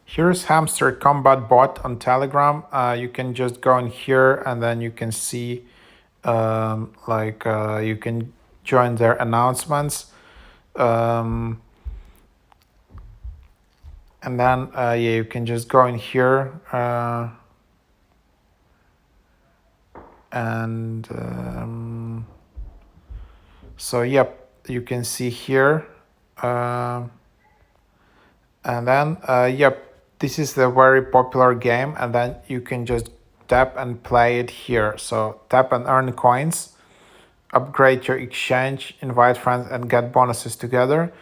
Here's Hamster Kombat bot on Telegram. You can just go in here and then you can see you can join their announcements. Um, and then yeah, you can just go in here and so yep, you can see here. Uh, and then yep, this is the very popular game, and then you can just tap and play it here. So tap and earn coins, upgrade your exchange, invite friends and get bonuses together,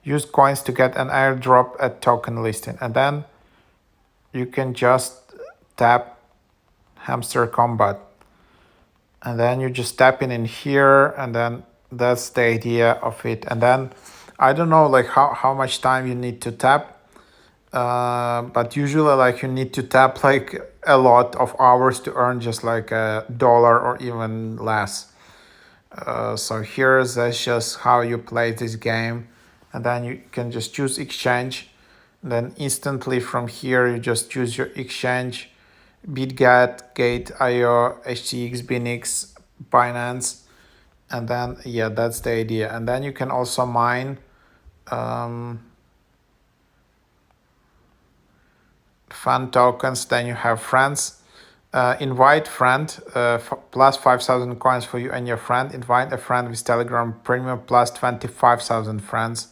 use coins to get an airdrop at token listing, and then you can just tap Hamster Combat, and then you just tap in here, and then that's the idea of it. And then I don't know like how much time you need to tap, but usually like you need to tap like a lot of hours to earn just like $1 or even less. So here's that's just how you play this game, and then you can just choose exchange. And then instantly from here you just choose your exchange: BitGet, Gate, IO, HTX, Binix, Binance, and then yeah, that's the idea. And then you can also mine fun tokens. Then you have friends. Invite friend plus 5,000 coins for you and your friend. Invite a friend with Telegram Premium plus 25,000 friends.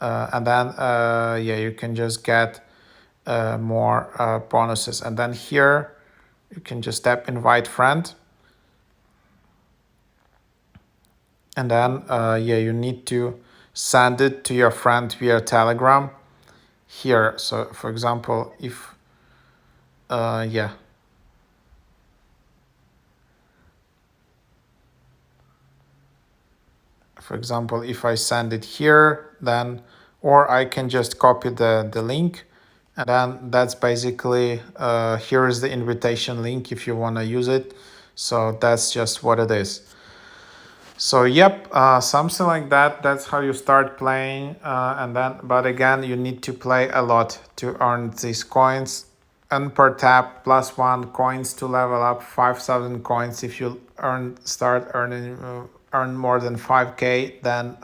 And then yeah, you can just get more bonuses. And then here you can just tap invite friend. And then yeah, you need to send it to your friend via Telegram here. So for example, if yeah, for example, if I send it here, then, or I can just copy the link, and then that's basically, here is the invitation link if you want to use it. So that's just what it is. So yep, something like that. That's how you start playing, and then, but again, you need to play a lot to earn these coins. And per tap +1 coins to level up, 5,000 coins if you start earn more than 5k, then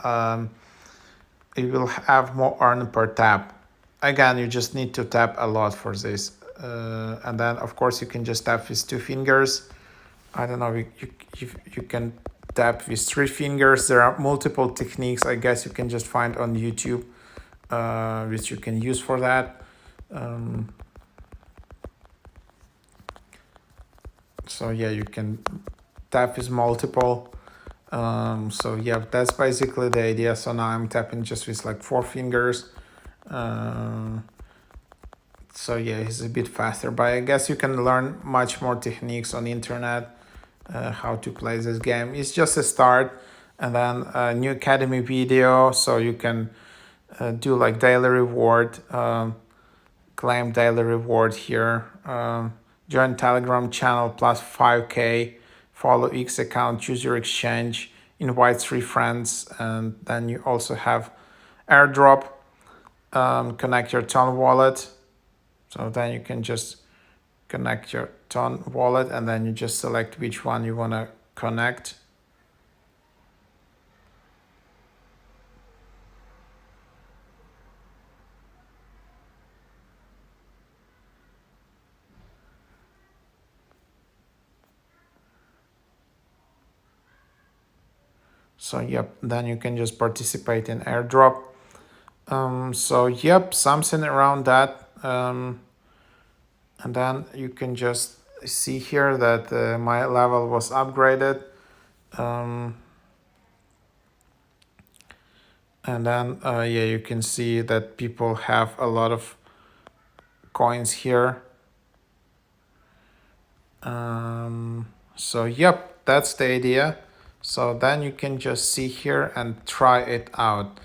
you will have more earn per tap. Again, you just need to tap a lot for this, and then of course you can just tap with 2 fingers. I don't know if you can tap with 3 fingers. There are multiple techniques, I guess, you can just find on YouTube, which you can use for that. So yeah, you can tap with multiple. So yeah, that's basically the idea. So now I'm tapping just with like 4 fingers. So yeah, it's a bit faster, but I guess you can learn much more techniques on the internet, how to play this game. It's just a start, and then a new academy video, so you can do like daily reward, claim daily reward here. Join Telegram channel plus 5k, follow X account, choose your exchange, invite 3 friends, and then you also have airdrop, connect your Ton wallet. So then you can just connect your Ton wallet, and then you just select which one you want to connect. So yep, then you can just participate in airdrop. So yep, something around that. And then you can just see here that my level was upgraded. And then yeah, you can see that people have a lot of coins here. So yep, that's the idea. So then you can just see here and try it out.